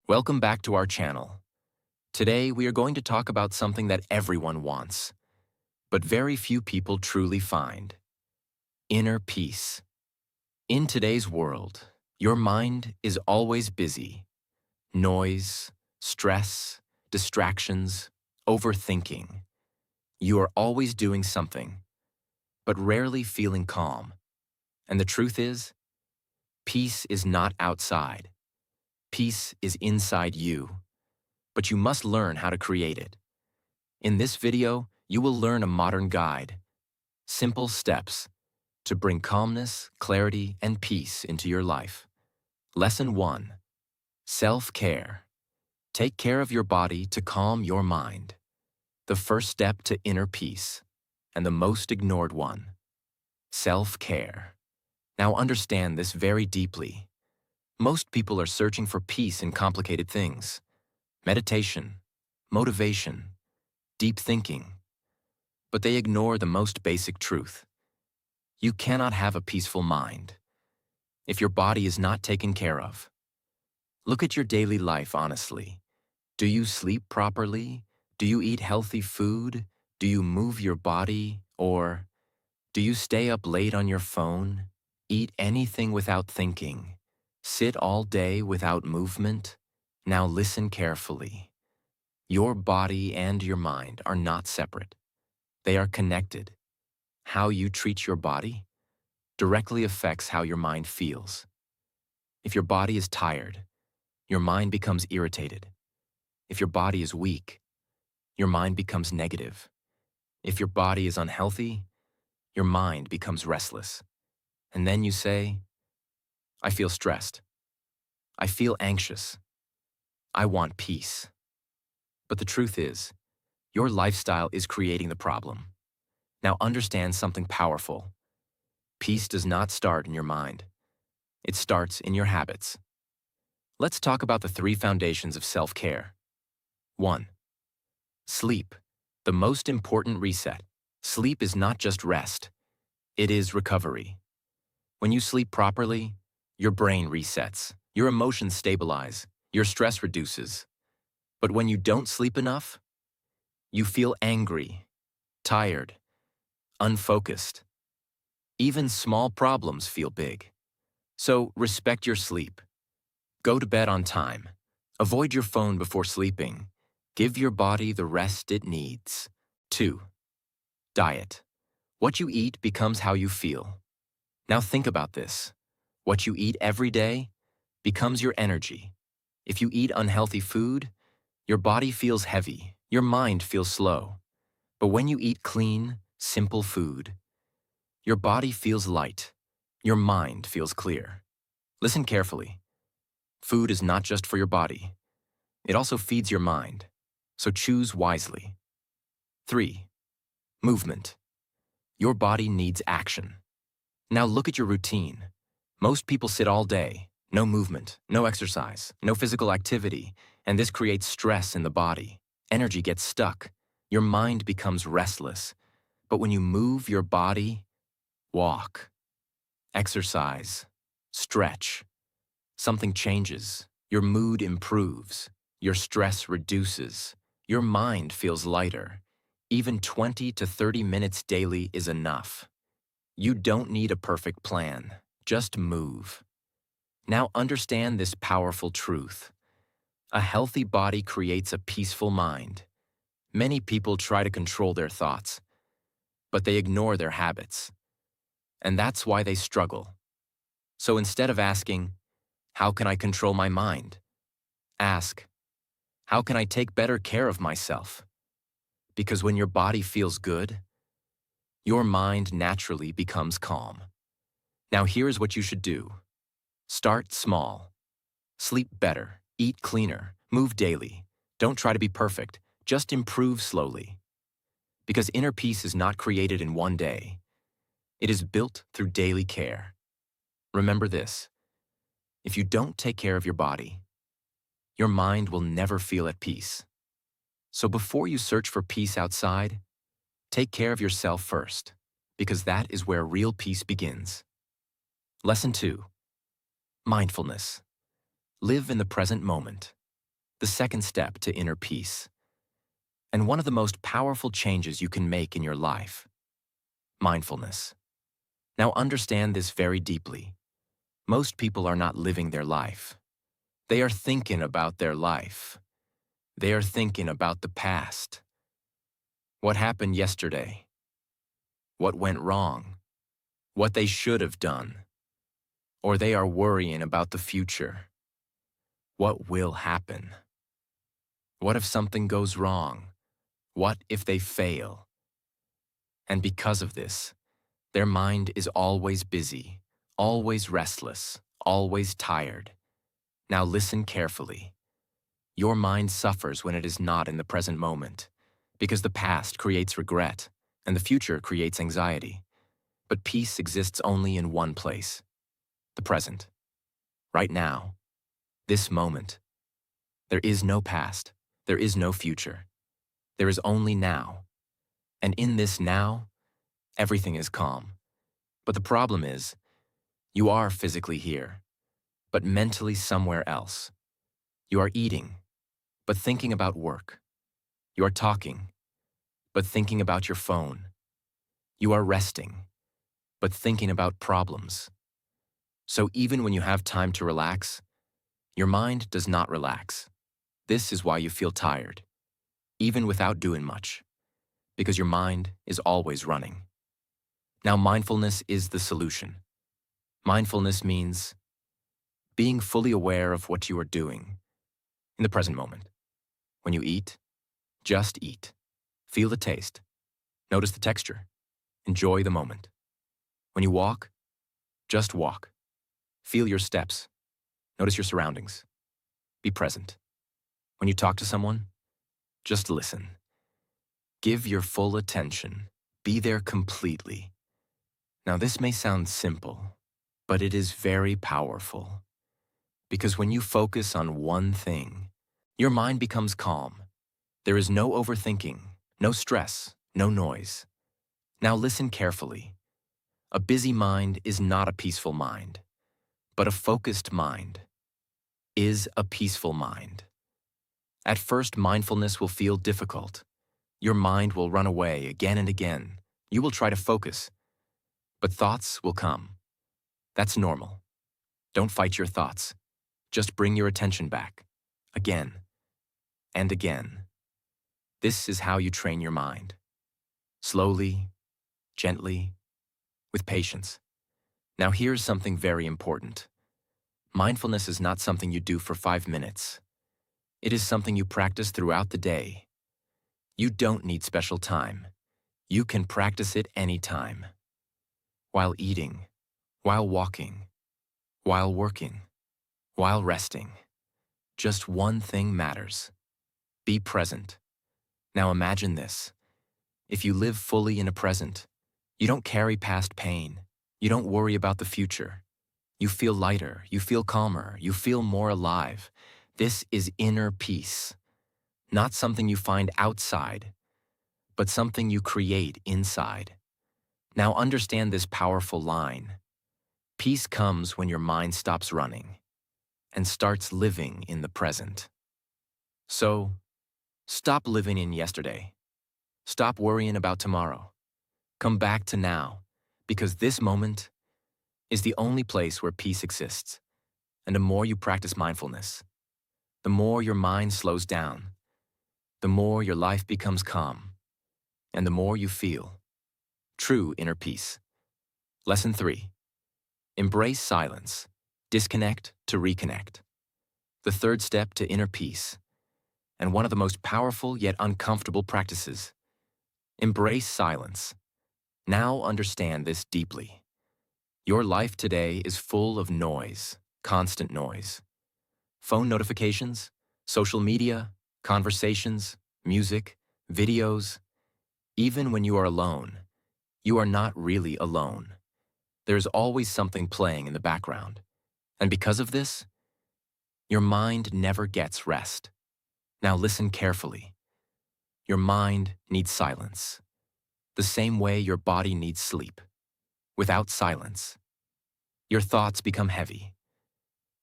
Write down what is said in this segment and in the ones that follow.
Welcome back to our channel. Today, we are going to talk about something that everyone wants, but very few people truly find: inner peace. In today's world, your mind is always busy. Noise, stress, distractions, overthinking. You are always doing something, but rarely feeling calm. And the truth is, peace is not outside. Peace is inside you, but you must learn how to create it. In this video, you will learn a modern guide, simple steps to bring calmness, clarity, and peace into your life. Lesson 1. Self-care. Take care of your body to calm your mind. The first step to inner peace, and the most ignored one. Self-care. Now understand this very deeply. Most people are searching for peace in complicated things: meditation, motivation, deep thinking. But they ignore the most basic truth. You cannot have a peaceful mind if your body is not taken care of. Look at your daily life honestly. Do you sleep properly? Do you eat healthy food? Do you move your body? Or do you stay up late on your phone? Eat anything without thinking? Sit all day without movement? Now listen carefully. Your body and your mind are not separate. They are connected. How you treat your body directly affects how your mind feels. If your body is tired, your mind becomes irritated. If your body is weak, your mind becomes negative. If your body is unhealthy, your mind becomes restless. And then you say, I feel stressed. I feel anxious. I want peace. But the truth is, your lifestyle is creating the problem. Now understand something powerful. Peace does not start in your mind. It starts in your habits. Let's talk about the 3 foundations of self-care. 1. Sleep. The most important reset. Sleep is not just rest. It is recovery. When you sleep properly, your brain resets, your emotions stabilize, your stress reduces. But when you don't sleep enough, you feel angry, tired, unfocused. Even small problems feel big. So respect your sleep. Go to bed on time. Avoid your phone before sleeping. Give your body the rest it needs. 2. Diet. What you eat becomes how you feel. Now think about this. What you eat every day becomes your energy. If you eat unhealthy food, your body feels heavy, your mind feels slow. But when you eat clean, simple food, your body feels light, your mind feels clear. Listen carefully. Food is not just for your body. It also feeds your mind. So choose wisely. 3. Movement. Your body needs action. Now look at your routine. Most people sit all day, no movement, no exercise, no physical activity, and this creates stress in the body. Energy gets stuck. Your mind becomes restless. But when you move your body, walk, exercise, stretch, something changes. Your mood improves. Your stress reduces. Your mind feels lighter. Even 20 to 30 minutes daily is enough. You don't need a perfect plan. Just move. Now understand this powerful truth. A healthy body creates a peaceful mind. Many people try to control their thoughts, but they ignore their habits. And that's why they struggle. So instead of asking, how can I control my mind? Ask, how can I take better care of myself? Because when your body feels good, your mind naturally becomes calm. Now here's what you should do. Start small. Sleep better, eat cleaner, move daily. Don't try to be perfect, just improve slowly. Because inner peace is not created in one day. It is built through daily care. Remember this: if you don't take care of your body, your mind will never feel at peace. So before you search for peace outside, take care of yourself first, because that is where real peace begins. Lesson 2. Mindfulness. Live in the present moment. the second step to inner peace, and one of the most powerful changes you can make in your life: mindfulness. Now understand this very deeply. Most people are not living their life. They are thinking about their life. They are thinking about the past. What happened yesterday? What went wrong? What they should have done? Or they are worrying about the future. What will happen? What if something goes wrong? What if they fail? And because of this, their mind is always busy, always restless, always tired. Now listen carefully. Your mind suffers when it is not in the present moment, because the past creates regret, and the future creates anxiety. But peace exists only in one place: the present. Right now, this moment. There is no past, there is no future. There is only now. And in this now, everything is calm. But the problem is, you are physically here, but mentally somewhere else. You are eating, but thinking about work. You are talking, but thinking about your phone. You are resting, but thinking about problems. So even when you have time to relax, your mind does not relax. This is why you feel tired, even without doing much, because your mind is always running. Now, mindfulness is the solution. Mindfulness means being fully aware of what you are doing in the present moment. When you eat, just eat. Feel the taste. Notice the texture. Enjoy the moment. When you walk, just walk. Feel your steps. Notice your surroundings. Be present. When you talk to someone, just listen. Give your full attention. Be there completely. Now, this may sound simple, but it is very powerful. Because when you focus on one thing, your mind becomes calm. There is no overthinking, no stress, no noise. Now listen carefully. A busy mind is not a peaceful mind, but a focused mind is a peaceful mind. At first, mindfulness will feel difficult. Your mind will run away again and again. You will try to focus, but thoughts will come. That's normal. Don't fight your thoughts. Just bring your attention back, again and again. This is how you train your mind. Slowly, gently, with patience. Now here's something very important. Mindfulness is not something you do for 5 minutes. It is something you practice throughout the day. You don't need special time. You can practice it anytime. While eating, while walking, while working, while resting. Just one thing matters. Be present. Now imagine this. If you live fully in a present, you don't carry past pain. You don't worry about the future. You feel lighter, you feel calmer, you feel more alive. This is inner peace. Not something you find outside, but something you create inside. Now understand this powerful line. Peace comes when your mind stops running and starts living in the present. So, stop living in yesterday. Stop worrying about tomorrow. Come back to now, because this moment is the only place where peace exists. And the more you practice mindfulness, the more your mind slows down, the more your life becomes calm, and the more you feel true inner peace. Lesson 3. Embrace silence. Disconnect to reconnect. The third step to inner peace, and one of the most powerful yet uncomfortable practices. Embrace silence. Now understand this deeply. Your life today is full of noise, constant noise. Phone notifications, social media, conversations, music, videos. Even when you are alone, you are not really alone. There is always something playing in the background. And because of this, your mind never gets rest. Now listen carefully. Your mind needs silence, the same way your body needs sleep. Without silence, your thoughts become heavy.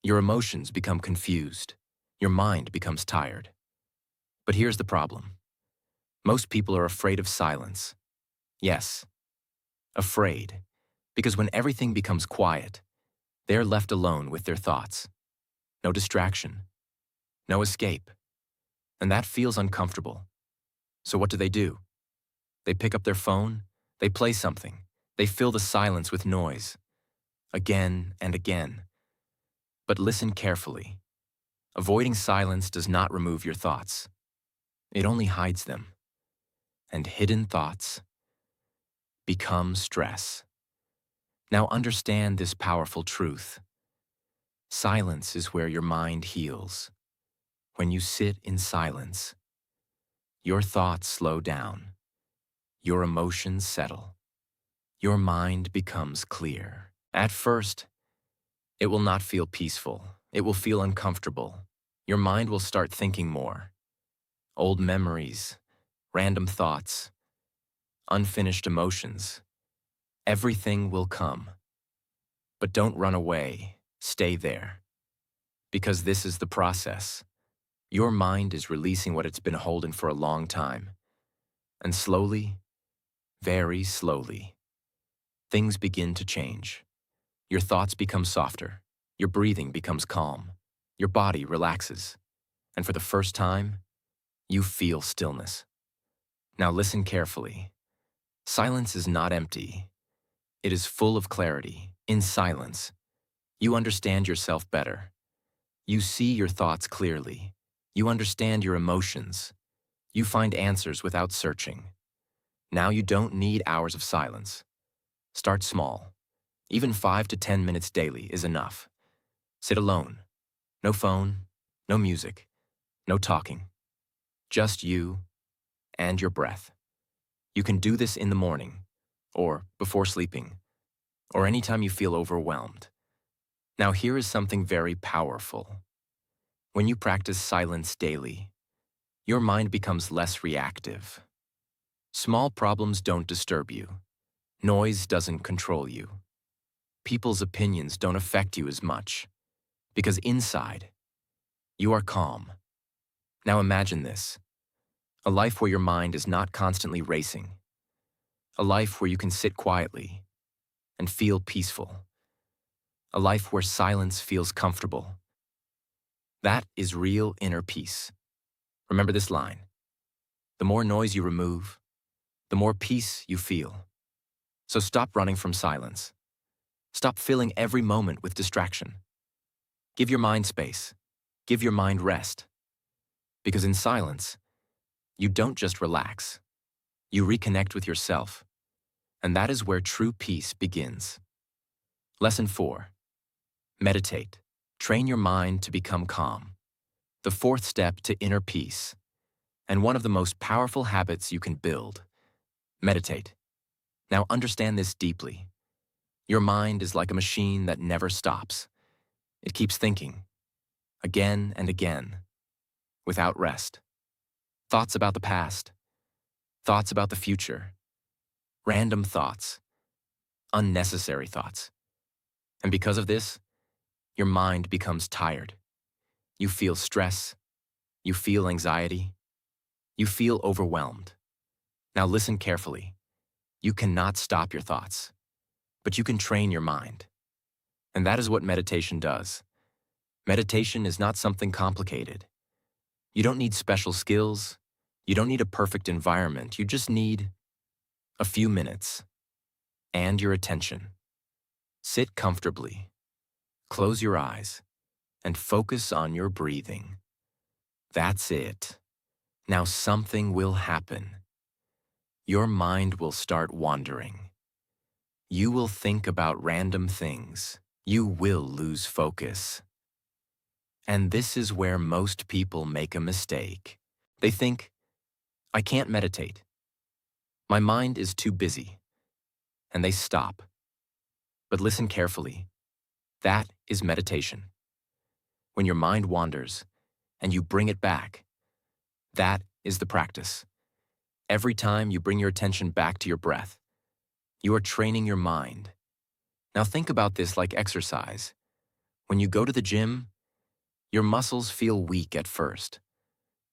Your emotions become confused. Your mind becomes tired. But here's the problem. Most people are afraid of silence. Yes, afraid. Because when everything becomes quiet, they're left alone with their thoughts. No distraction, no escape. And that feels uncomfortable. So what do? They pick up their phone, they play something, they fill the silence with noise, again and again. But listen carefully. Avoiding silence does not remove your thoughts. It only hides them. And hidden thoughts become stress. Now understand this powerful truth. Silence is where your mind heals. When you sit in silence, your thoughts slow down, your emotions settle, your mind becomes clear. At first, it will not feel peaceful. It will feel uncomfortable. Your mind will start thinking more. Old memories, random thoughts, unfinished emotions. Everything will come. But don't run away. Stay there. Because this is the process. Your mind is releasing what it's been holding for a long time. And slowly, very slowly, things begin to change. Your thoughts become softer. Your breathing becomes calm. Your body relaxes. And for the first time, you feel stillness. Now listen carefully. Silence is not empty. It is full of clarity. In silence, you understand yourself better. You see your thoughts clearly. You understand your emotions. You find answers without searching. Now you don't need hours of silence. Start small. Even 5 to 10 minutes daily is enough. Sit alone. No phone, no music, no talking. Just you and your breath. You can do this in the morning, or before sleeping, or anytime you feel overwhelmed. Now here is something very powerful. When you practice silence daily, your mind becomes less reactive. Small problems don't disturb you. Noise doesn't control you. People's opinions don't affect you as much. Because inside, you are calm. Now imagine this. A life where your mind is not constantly racing. A life where you can sit quietly and feel peaceful. A life where silence feels comfortable. That is real inner peace. Remember this line. The more noise you remove, the more peace you feel. So stop running from silence. Stop filling every moment with distraction. Give your mind space. Give your mind rest. Because in silence, you don't just relax. You reconnect with yourself. And that is where true peace begins. Lesson 4. Meditate. Train your mind to become calm. The fourth step to inner peace, and one of the most powerful habits you can build. Meditate. Now understand this deeply. Your mind is like a machine that never stops. It keeps thinking, again and again, without rest. Thoughts about the past, thoughts about the future, random thoughts, unnecessary thoughts. And because of this, your mind becomes tired. You feel stress, you feel anxiety, you feel overwhelmed. Now listen carefully. You cannot stop your thoughts, but you can train your mind. And that is what meditation does. Meditation is not something complicated. You don't need special skills. You don't need a perfect environment. You just need a few minutes and your attention. Sit comfortably, close your eyes, and focus on your breathing. That's it. Now something will happen. Your mind will start wandering. You will think about random things. You will lose focus. And this is where most people make a mistake. They think, I can't meditate. My mind is too busy. And they stop. But listen carefully. That is meditation. When your mind wanders and you bring it back, that is the practice. Every time you bring your attention back to your breath, you are training your mind. Now think about this like exercise. When you go to the gym, Your muscles feel weak at first,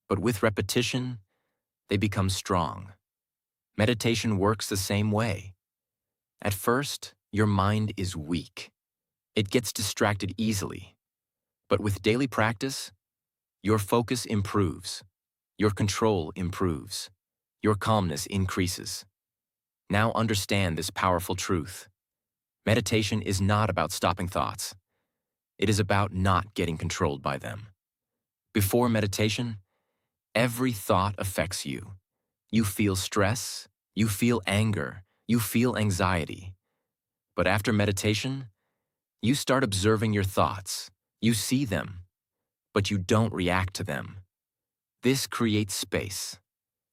but with repetition, they become strong. Meditation works the same way. At first, your mind is weak. It gets distracted easily. But with daily practice, your focus improves. Your control improves. Your calmness increases. Now understand this powerful truth. Meditation is not about stopping thoughts. It is about not getting controlled by them. Before meditation, every thought affects you. You feel stress, you feel anger, you feel anxiety. But after meditation, you start observing your thoughts. You see them, but you don't react to them. This creates space.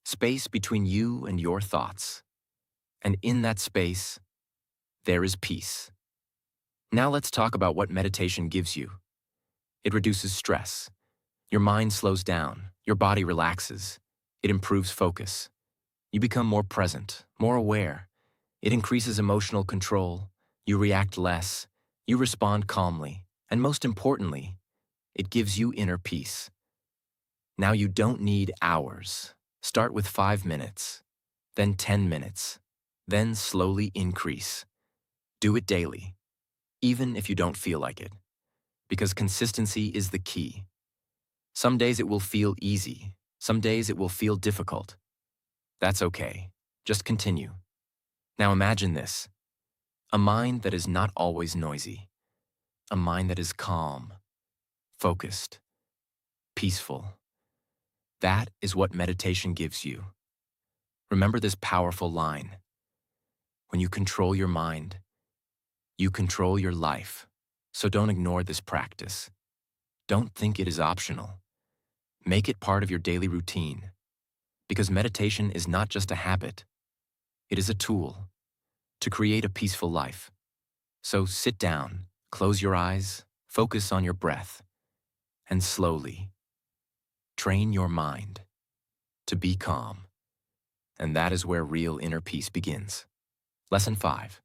Space between you and your thoughts. And in that space, there is peace. Now let's talk about what meditation gives you. It reduces stress. Your mind slows down. Your body relaxes. It improves focus. You become more present, more aware. It increases emotional control. You react less. You respond calmly. And most importantly, it gives you inner peace. Now you don't need hours. Start with 5 minutes, then 10 minutes, then slowly increase. Do it daily, even if you don't feel like it, because consistency is the key. Some days it will feel easy. Some days it will feel difficult. That's okay. Just continue. Now imagine this: a mind that is not always noisy, a mind that is calm, focused, peaceful. That is what meditation gives you. Remember this powerful line: when you control your mind, you control your life. So don't ignore this practice. Don't think it is optional. Make it part of your daily routine. Because meditation is not just a habit, it is a tool to create a peaceful life. So sit down, close your eyes, focus on your breath, and slowly train your mind to be calm. And that is where real inner peace begins. Lesson 5.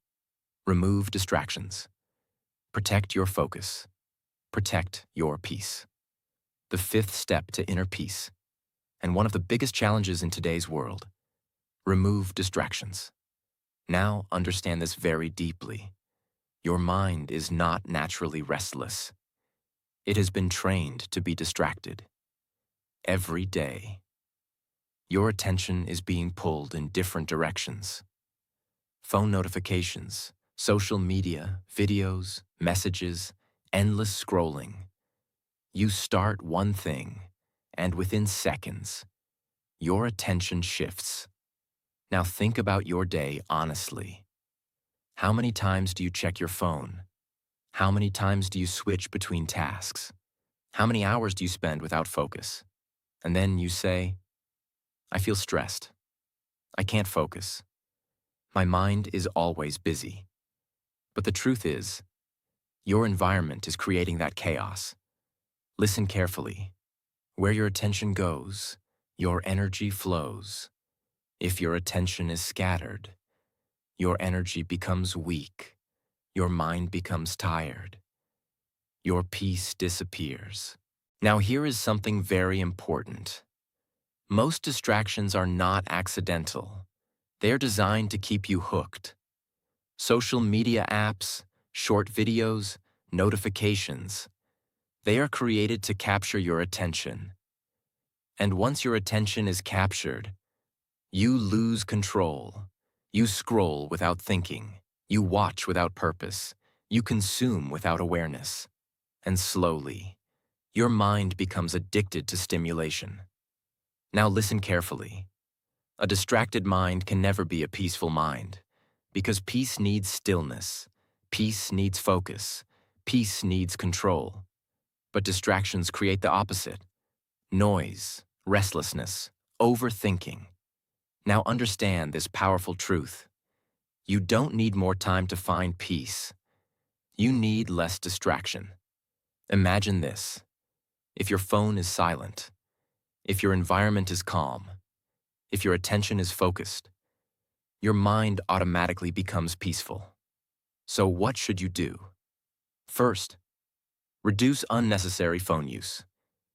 Remove distractions. Protect your focus. Protect your peace. The 5th step to inner peace, and one of the biggest challenges in today's world: remove distractions. Now understand this very deeply. Your mind is not naturally restless. It has been trained to be distracted. Every day, your attention is being pulled in different directions. Phone notifications, social media, videos, messages, endless scrolling. You start one thing, and within seconds, your attention shifts. Now think about your day honestly. How many times do you check your phone? How many times do you switch between tasks? How many hours do you spend without focus? And then you say, I feel stressed. I can't focus. My mind is always busy. But the truth is, your environment is creating that chaos. Listen carefully. Where your attention goes, your energy flows. If your attention is scattered, your energy becomes weak. Your mind becomes tired. Your peace disappears. Now here is something very important. Most distractions are not accidental. They're designed to keep you hooked. Social media apps, short videos, notifications. They are created to capture your attention. And once your attention is captured, you lose control. You scroll without thinking. You watch without purpose. You consume without awareness. And slowly, your mind becomes addicted to stimulation. Now listen carefully. A distracted mind can never be a peaceful mind, because peace needs stillness. Peace needs focus. Peace needs control. But distractions create the opposite: noise, restlessness, overthinking. Now understand this powerful truth. You don't need more time to find peace. You need less distraction. Imagine this: if your phone is silent, if your environment is calm, if your attention is focused, your mind automatically becomes peaceful. So what should you do? First, Reduce unnecessary phone use.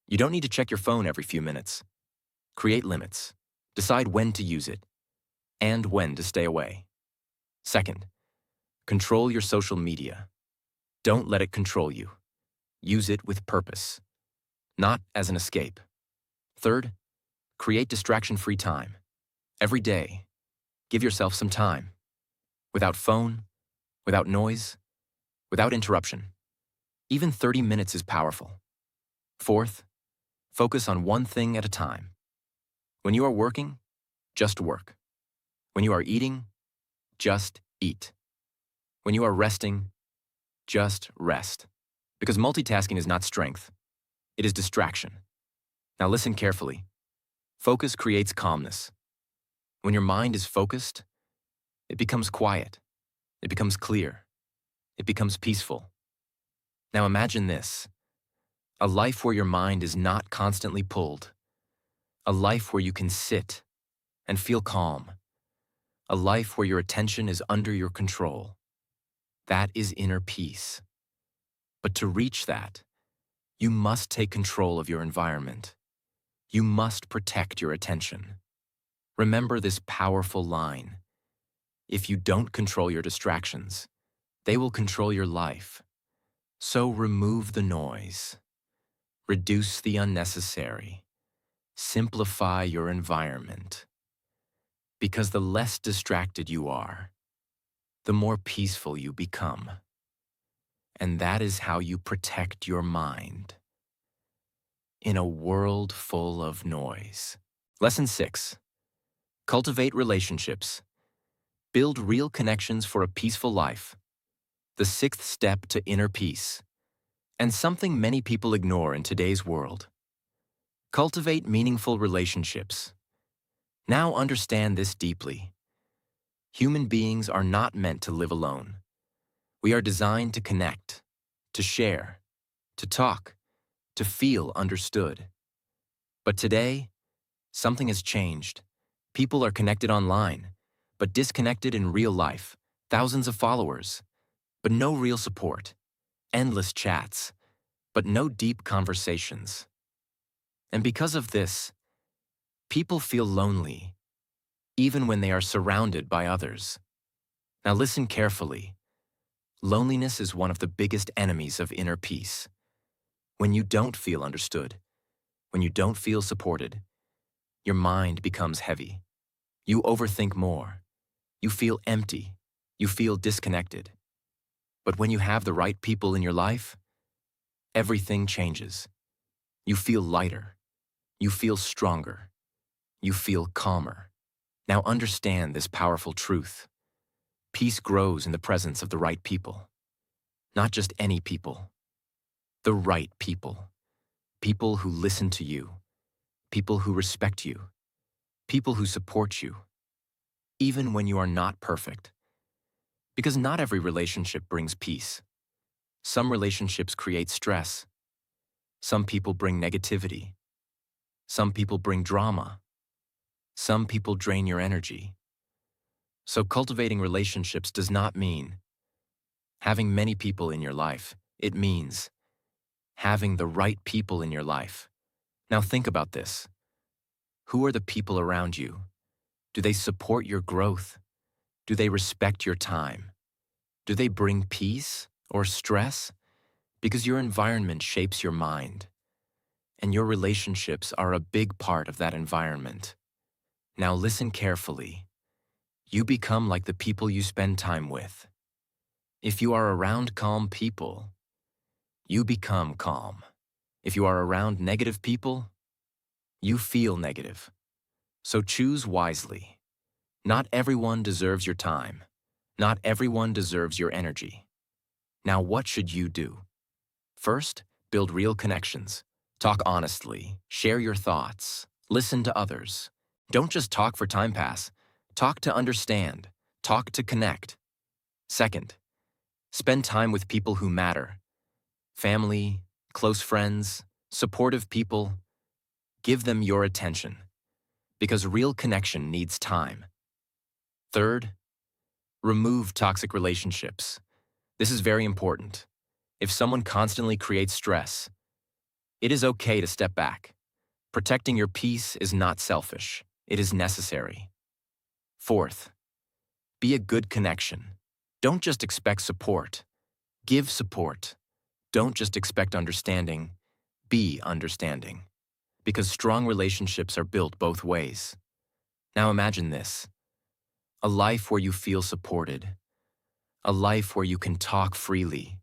You don't need to check your phone every few minutes. Create limits. Decide when to use it and when to stay away. Second, control your social media. Don't let it control you. Use it with purpose, not as an escape. Third, create distraction-free time. Every day, give yourself some time. Without phone, without noise, without interruption. Even 30 minutes is powerful. Fourth, focus on one thing at a time. When you are working, just work. When you are eating, just eat. When you are resting, just rest. Because multitasking is not strength, it is distraction. Now listen carefully. Focus creates calmness. When your mind is focused, it becomes quiet. It becomes clear. It becomes peaceful. Now imagine this: a life where your mind is not constantly pulled. A life where you can sit and feel calm. A life where your attention is under your control. That is inner peace. But to reach that, you must take control of your environment. You must protect your attention. Remember this powerful line: if you don't control your distractions, they will control your life. So remove the noise. Reduce the unnecessary. Simplify your environment. Because the less distracted you are, the more peaceful you become. And that is how you protect your mind in a world full of noise. Lesson 6. Cultivate relationships. Build real connections for a peaceful life. The sixth step to inner peace, and something many people ignore in today's world. Cultivate meaningful relationships. Now understand this deeply. Human beings are not meant to live alone. We are designed to connect, to share, to talk, to feel understood. But today, something has changed. People are connected online, but disconnected in real life. Thousands of followers, but no real support. Endless chats, but no deep conversations. And because of this, people feel lonely, even when they are surrounded by others. Now listen carefully. Loneliness is one of the biggest enemies of inner peace. When you don't feel understood, when you don't feel supported, your mind becomes heavy. You overthink more. You feel empty. You feel disconnected. But when you have the right people in your life, everything changes. You feel lighter. You feel stronger. You feel calmer. Now understand this powerful truth. Peace grows in the presence of the right people. Not just any people. The right people. People who listen to you. People who respect you. People who support you. Even when you are not perfect. Because not every relationship brings peace. Some relationships create stress. Some people bring negativity. Some people bring drama. Some people drain your energy. So cultivating relationships does not mean having many people in your life. It means having the right people in your life. Now think about this. Who are the people around you? Do they support your growth? Do they respect your time? Do they bring peace or stress? Because your environment shapes your mind, and your relationships are a big part of that environment. Now listen carefully. You become like the people you spend time with. If you are around calm people, you become calm. If you are around negative people, you feel negative. So choose wisely. Not everyone deserves your time. Not everyone deserves your energy. Now what should you do? First, build real connections. Talk honestly. Share your thoughts. Listen to others. Don't just talk for time pass. Talk to understand. Talk to connect. Second, spend time with people who matter. Family, close friends, supportive people. Give them your attention. Because real connection needs time. Third, remove toxic relationships. This is very important. If someone constantly creates stress, it is okay to step back. Protecting your peace is not selfish. It is necessary. Fourth, be a good connection. Don't just expect support. Give support. Don't just expect understanding. Be understanding. Because strong relationships are built both ways. Now imagine this: a life where you feel supported, a life where you can talk freely,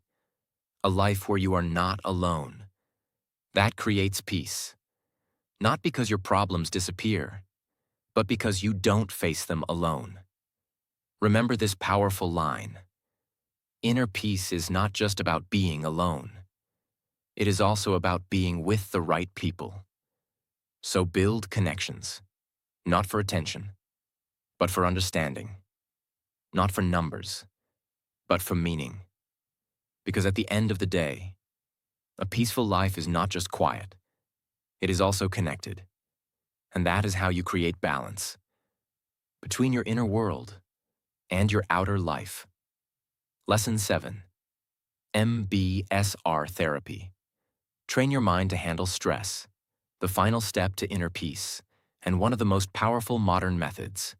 a life where you are not alone. That creates peace. Not because your problems disappear, but because you don't face them alone. Remember this powerful line: inner peace is not just about being alone. It is also about being with the right people. So build connections, not for attention, but for understanding. Not for numbers, but for meaning. Because at the end of the day, a peaceful life is not just quiet, it is also connected. And that is how you create balance between your inner world and your outer life. Lesson 7. MBSR therapy. Train your mind to handle stress, the final step to inner peace, and one of the most powerful modern methods.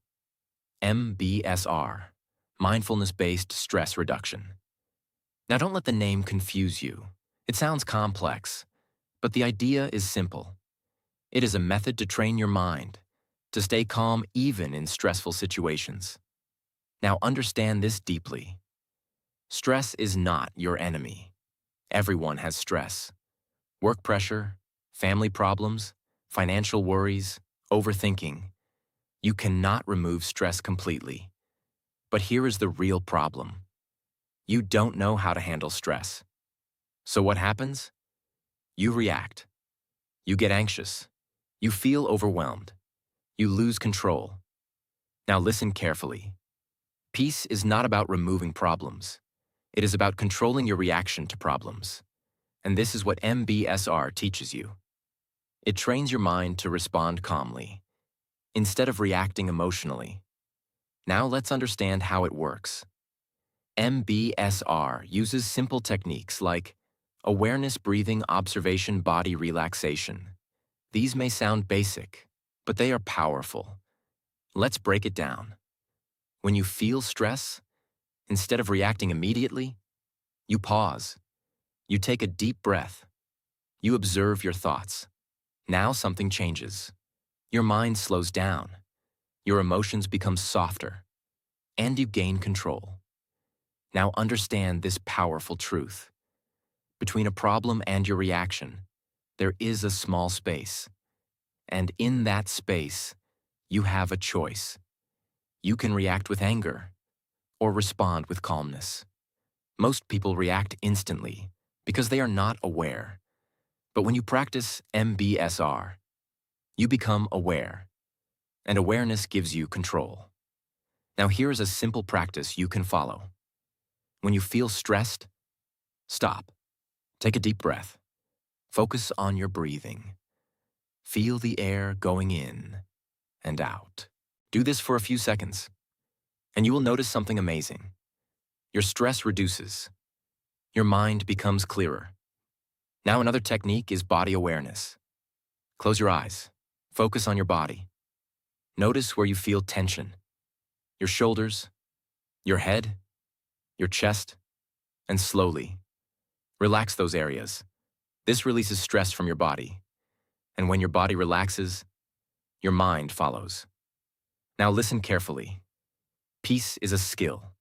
MBSR, mindfulness-based stress reduction. Now don't let the name confuse you. It sounds complex, but the idea is simple. It is a method to train your mind, to stay calm even in stressful situations. Now understand this deeply. Stress is not your enemy. Everyone has stress. Work pressure, family problems, financial worries, overthinking. You cannot remove stress completely. But here is the real problem. You don't know how to handle stress. So what happens? You react. You get anxious. You feel overwhelmed. You lose control. Now listen carefully. Peace is not about removing problems. It is about controlling your reaction to problems. And this is what MBSR teaches you. It trains your mind to respond calmly, instead of reacting emotionally. Now let's understand how it works. MBSR uses simple techniques like awareness, breathing, observation, body relaxation. These may sound basic, but they are powerful. Let's break it down. When you feel stress, instead of reacting immediately, you pause. You take a deep breath. You observe your thoughts. Now something changes. Your mind slows down. Your emotions become softer. And you gain control. Now understand this powerful truth. Between a problem and your reaction, there is a small space. And in that space, you have a choice. You can react with anger or respond with calmness. Most people react instantly because they are not aware. But when you practice MBSR, you become aware, and awareness gives you control. Now here is a simple practice you can follow. When you feel stressed, stop. Take a deep breath. Focus on your breathing. Feel the air going in and out. Do this for a few seconds, and you will notice something amazing. Your stress reduces. Your mind becomes clearer. Now another technique is body awareness. Close your eyes. Focus on your body. Notice where you feel tension. Your shoulders, your head, your chest, and slowly relax those areas. This releases stress from your body. And when your body relaxes, your mind follows. Now listen carefully. Peace is a skill.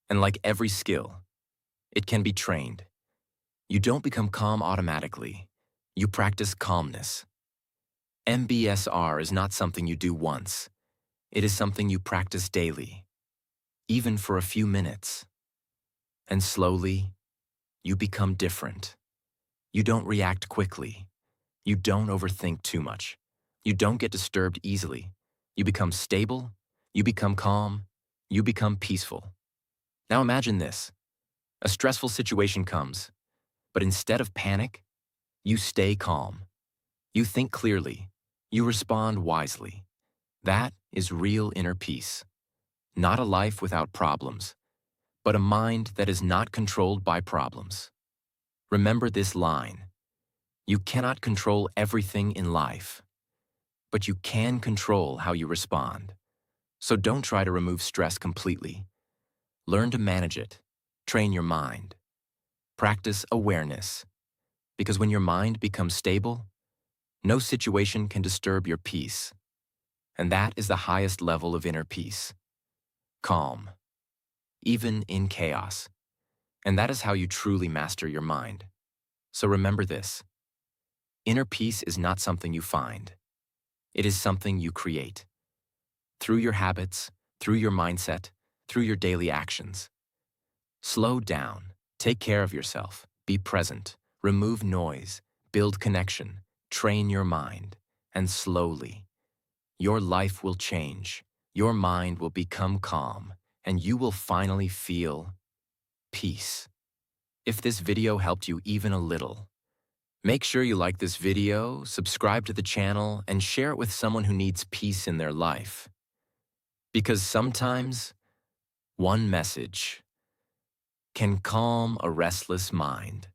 And like every skill, it can be trained. You don't become calm automatically. You practice calmness. MBSR is not something you do once. It is something you practice daily, even for a few minutes. And slowly, you become different. You don't react quickly. You don't overthink too much. You don't get disturbed easily. You become stable. You become calm. You become peaceful. Now imagine this. A stressful situation comes, but instead of panic, you stay calm. You think clearly. You respond wisely. That is real inner peace. Not a life without problems, but a mind that is not controlled by problems. Remember this line: you cannot control everything in life, but you can control how you respond. So don't try to remove stress completely. Learn to manage it. Train your mind. Practice awareness. Because when your mind becomes stable, no situation can disturb your peace. And that is the highest level of inner peace. Calm, even in chaos. And that is how you truly master your mind. So remember this: inner peace is not something you find. It is something you create. Through your habits, through your mindset, through your daily actions. Slow down. Take care of yourself. Be present. Remove noise. Build connection. Train your mind. And slowly, your life will change. Your mind will become calm, and you will finally feel peace. If this video helped you even a little, make sure you like this video, subscribe to the channel, and share it with someone who needs peace in their life. Because sometimes, one message can calm a restless mind.